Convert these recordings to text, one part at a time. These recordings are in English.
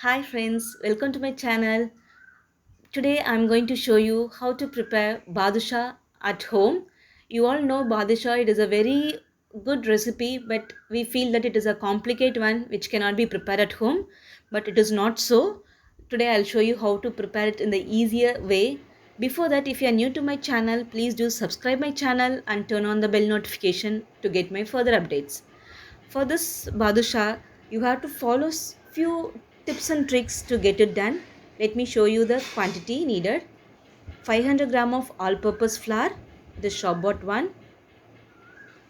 Hi friends, welcome to my channel. Today I'm going to show you how to prepare badusha at home. You all know badusha, it is a very good recipe, but we feel that it is a complicated one which cannot be prepared at home, but it is not so. Today I'll show you how to prepare it in the easier way. Before that, if you are new to my channel, please do subscribe my channel and turn on the bell notification to get my further updates. For this badusha, you have to follow few tips and tricks to get it done. Let me show you the quantity needed. 500 gram of all-purpose flour, the shop bought one.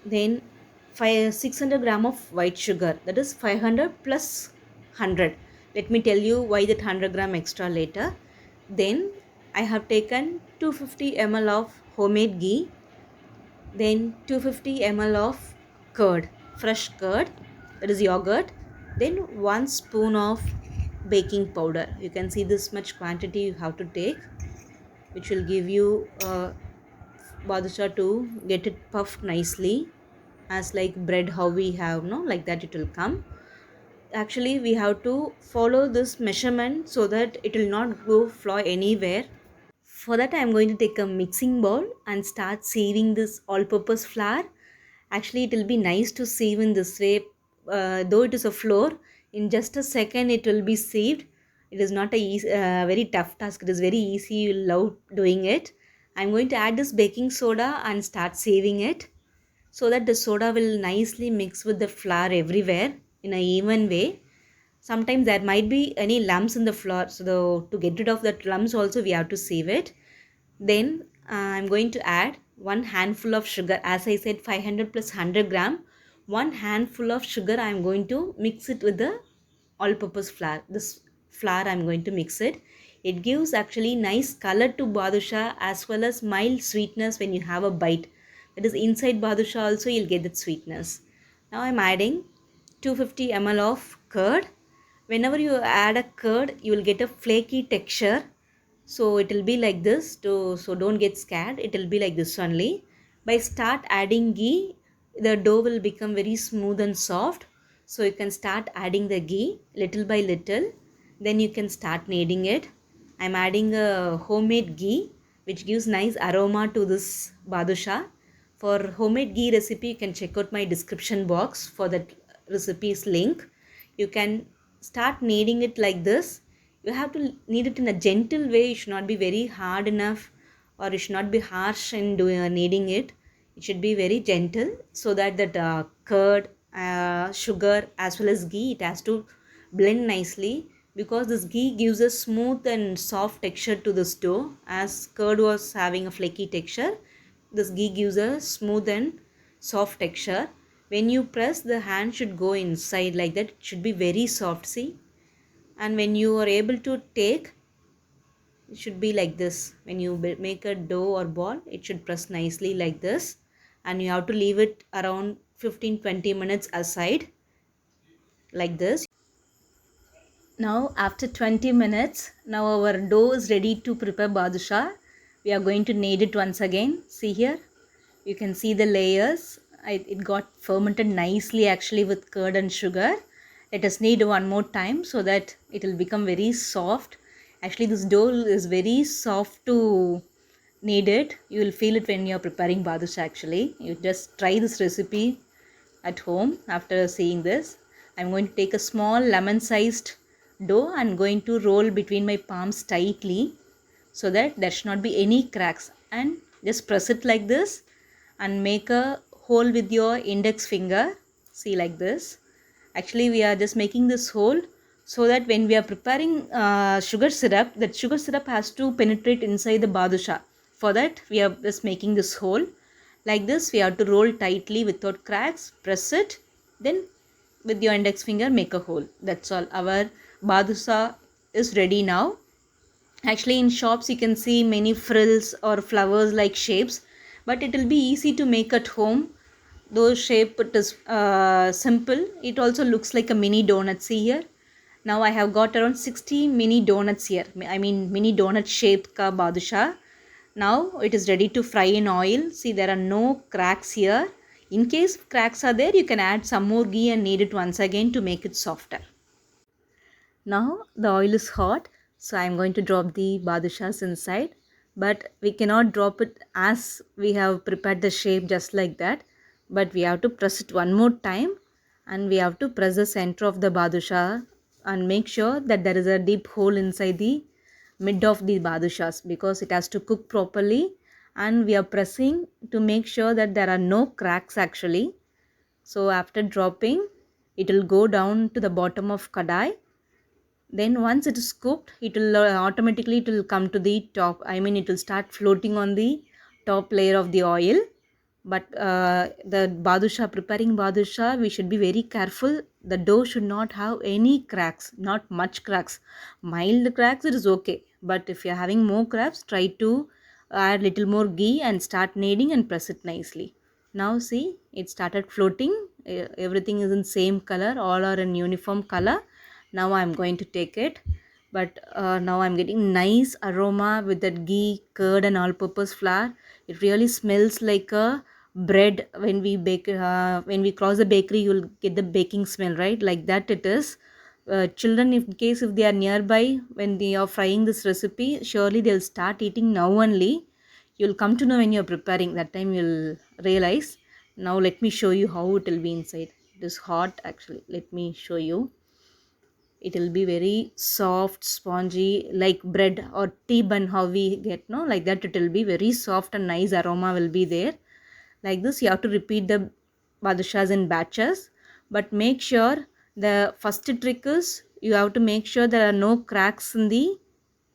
Then 600 gram of white sugar, that is 500 plus 100. Let me tell you why that 100 gram extra later. Then I have taken 250 ml of homemade ghee. Then 250 ml of curd, fresh curd, that is yogurt. Then 1 spoon of baking powder. You can see this much quantity you have to take, which will give you badusha to get it puffed nicely, as like bread how we have, no, like that it will come. Actually we have to follow this measurement so that it will not go fly anywhere. For that, I'm going to take a mixing bowl and start sieving this all-purpose flour. Actually, it will be nice to sieve in this way. Though it is a flour, in just a second it will be sieved. It is not a very tough task. It is very easy. You'll love doing it. I'm going to add this baking soda and start sieving it so that the soda will nicely mix with the flour everywhere in a even way. Sometimes there might be any lumps in the flour, so to get rid of that lumps also we have to sieve it. Then I'm going to add one handful of sugar. As I said, 500 plus 100 gram. One handful of sugar I'm going to mix it with the all-purpose flour. This flour I'm going to mix it. It gives actually nice color to badusha as well as mild sweetness when you have a bite. That is inside badusha also you'll get that sweetness. Now I'm adding 250 ml of curd. Whenever you add a curd, you will get a flaky texture, so it will be like this. So don't get scared, it will be like this only. By start adding ghee, the dough will become very smooth and soft. So you can start adding the ghee little by little, then you can start kneading it. I'm adding a homemade ghee which gives nice aroma to this badusha. For homemade ghee recipe, you can check out my description box for that recipe's link. You can start kneading it like this. You have to knead it in a gentle way. You should not be very hard enough, or you should not be harsh in doing kneading it. It should be very gentle so that that curd, sugar as well as ghee, it has to blend nicely, because this ghee gives a smooth and soft texture to this dough. As curd was having a flaky texture, this ghee gives a smooth and soft texture. When you press, the hand should go inside like that. It should be very soft, see. And when you are able to take, it should be like this. When you make a dough or ball, it should press nicely like this, and you have to leave it around 15-20 minutes aside like this. Now after 20 minutes, now our dough is ready to prepare badusha. We are going to knead it once again. See here, you can see the layers. It got fermented nicely actually with curd and sugar. Let us knead one more time so that it will become very soft. Actually this dough is very soft to knead it. You will feel it when you are preparing badusha actually. You just try this recipe at home after seeing this. I'm going to take a small lemon sized dough and going to roll between my palms tightly so that there should not be any cracks, and just press it like this and make a hole with your index finger. See, like this. Actually we are just making this hole so that when we are preparing sugar syrup, that sugar syrup has to penetrate inside the badusha. For that we are just making this hole like this. We have to roll tightly without cracks, press it, then with your index finger make a hole. That's all. Our badusha is ready now. Actually in shops you can see many frills or flowers like shapes, but it will be easy to make at home. Though shape it is simple, it also looks like a mini donut. See here, now I have got around 60 mini donuts here. I mean mini donut shaped ka badusha. Now it is ready to fry in oil. See, there are no cracks here. In case cracks are there, you can add some more ghee and knead it once again to make it softer. Now the oil is hot, so I'm going to drop the badushas inside. But we cannot drop it as we have prepared the shape just like that. But we have to press it one more time, and we have to press the center of the badusha and make sure that there is a deep hole inside the mid of the badushas, because it has to cook properly, and we are pressing to make sure that there are no cracks actually. So after dropping, it will go down to the bottom of kadai. Then once it is cooked, it will automatically it will come to the top. I mean, it will start floating on the top layer of the oil. But the badusha, preparing badusha, we should be very careful. The dough should not have any cracks, not much cracks. Mild cracks, it is okay, but if you are having more cracks, try to add little more ghee and start kneading and press it nicely. Now see, it started floating. Everything is in same color, all are in uniform color. Now I'm going to take it. But now I'm getting nice aroma with that ghee, curd and all purpose flour. It really smells like a bread. When we bake, when we cross the bakery, you'll get the baking smell, right? Like that it is. Children, in case if they are nearby when they are frying this recipe, surely they'll start eating now only. You'll come to know when you're preparing, that time you'll realize. Now let me show you how it will be inside. It is hot actually, let me show you. It will be very soft, spongy, like bread or tea bun, how we get, no, like that it will be very soft and nice aroma will be there. Like this you have to repeat the badushas in batches, but make sure, the first trick is you have to make sure there are no cracks in the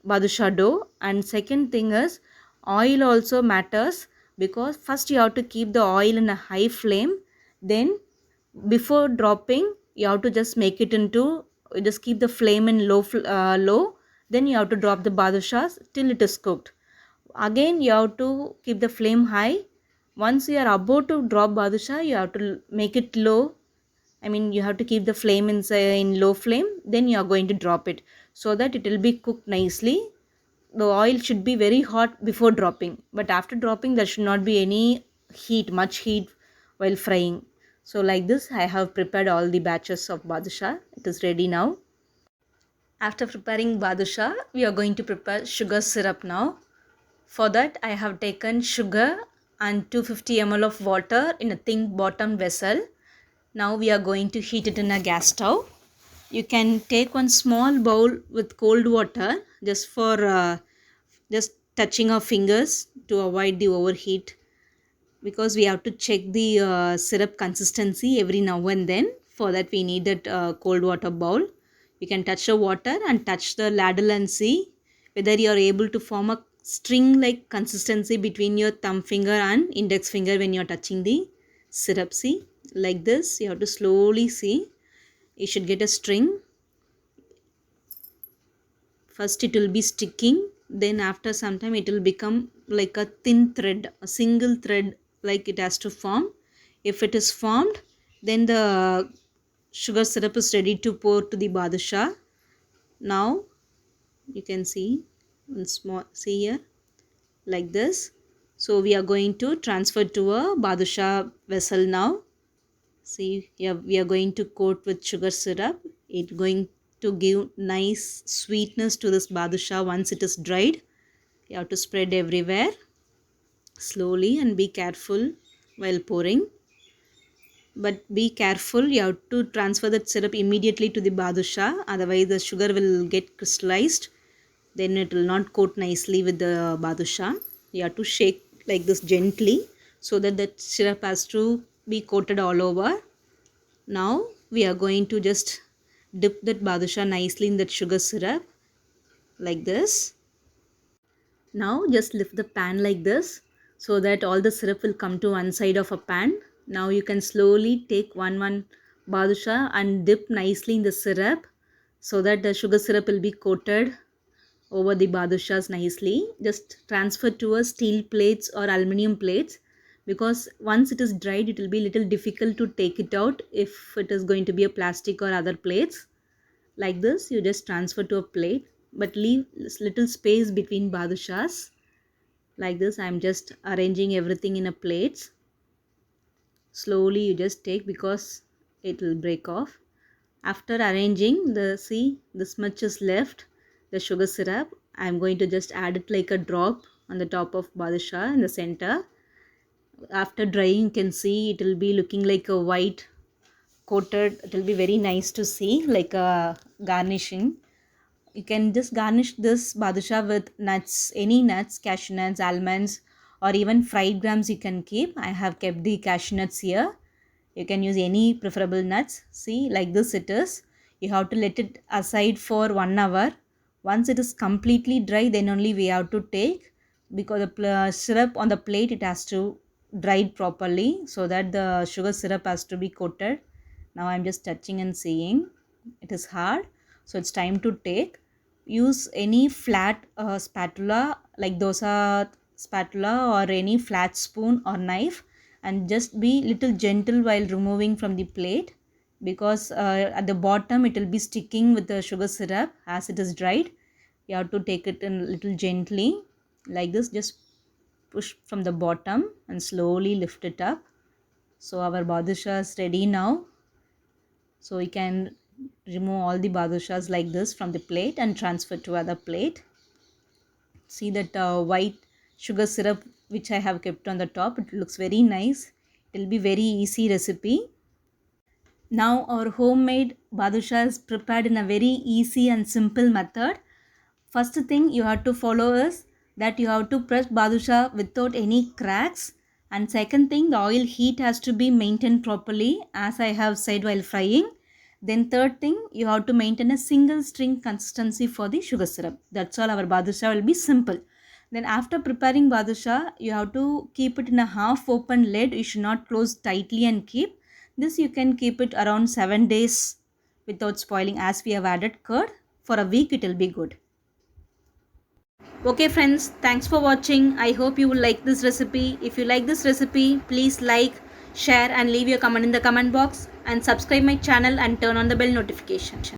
badusha dough. And second thing is, oil also matters, because first you have to keep the oil in a high flame. Then before dropping, you have to just make it into, just keep the flame in low. Then you have to drop the badushas till it is cooked. Again you have to keep the flame high. Once you are about to drop badusha, you have to make it low. I mean, you have to keep the flame in low flame. Then you are going to drop it, so that it will be cooked nicely. The oil should be very hot before dropping, but after dropping there should not be any heat, much heat while frying. So like this I have prepared all the batches of badusha. It is ready now. After preparing badusha, we are going to prepare sugar syrup now. For that I have taken sugar and 250 ml of water in a thin bottom vessel. Now we are going to heat it in a gas stove. You can take one small bowl with cold water, just for just touching our fingers to avoid the overheat, because we have to check the syrup consistency every now and then. For that we need that cold water bowl. You can touch the water and touch the ladle and see whether you are able to form a string like consistency between your thumb finger and index finger when you are touching the syrup. See, like this you have to slowly see, you should get a string. First it will be sticking, then after some time it will become like a thin thread, a single thread, like it has to form. If it is formed, then the sugar syrup is ready to pour to the badusha. Now you can see, one small, see here, like this. So we are going to transfer to a badusha vessel now. See, yeah, we are going to coat with sugar syrup. It's going to give nice sweetness to this badusha once it is dried. You have to spread everywhere slowly and be careful while pouring. But be careful, you have to transfer that syrup immediately to the badusha, otherwise the sugar will get crystallized. Then it will not coat nicely with the badusha. You have to shake like this gently, so that the syrup has to be coated all over. Now we are going to just dip that badusha nicely in that sugar syrup, like this. Now just lift the pan like this, so that all the syrup will come to one side of a pan. Now you can slowly take one badusha and dip nicely in the syrup, so that the sugar syrup will be coated over the badushas nicely. Just transfer to a steel plates or aluminum plates, because once it is dried it will be little difficult to take it out if it is going to be a plastic or other plates. Like this you just transfer to a plate, but leave little space between badushas. Like this I am just arranging everything in a plates. Slowly you just take, because it will break off. After arranging, see this much is left, the sugar syrup. I'm going to just add it like a drop on the top of badusha in the center. After drying, you can see it will be looking like a white coated. It will be very nice to see, like a garnishing. You can just garnish this badusha with nuts, any nuts, cashew nuts, almonds, or even fried grams you can keep. I have kept the cashew nuts here. You can use any preferable nuts. See, like this it is. You have to let it aside for 1 hour. Once it is completely dry, then only we have to take, because the syrup on the plate, it has to dry it properly so that the sugar syrup has to be coated. Now I'm just touching and seeing it is hard, so it's time to take. Use any flat spatula like dosa spatula or any flat spoon or knife, and just be little gentle while removing from the plate, because at the bottom it will be sticking with the sugar syrup as it is dried. You have to take it in little gently like this. Just push from the bottom and slowly lift it up. So our badusha is ready now. So we can remove all the badushas like this from the plate and transfer to other plate. See that white sugar syrup which I have kept on the top, it looks very nice. It will be very easy recipe. Now our homemade badusha is prepared in a very easy and simple method. First thing you have to follow is that you have to press badusha without any cracks, and second thing, the oil heat has to be maintained properly as I have said while frying. Then third thing, you have to maintain a single string consistency for the sugar syrup. That's all, our badusha will be simple. Then after preparing badusha, you have to keep it in a half open lid. You should not close tightly and keep. This you can keep it around 7 days without spoiling, as we have added curd. For a week it will be good. Okay friends, thanks for watching. I hope you will like this recipe. If you like this recipe, please like, share and leave your comment in the comment box, and subscribe my channel and turn on the bell notification.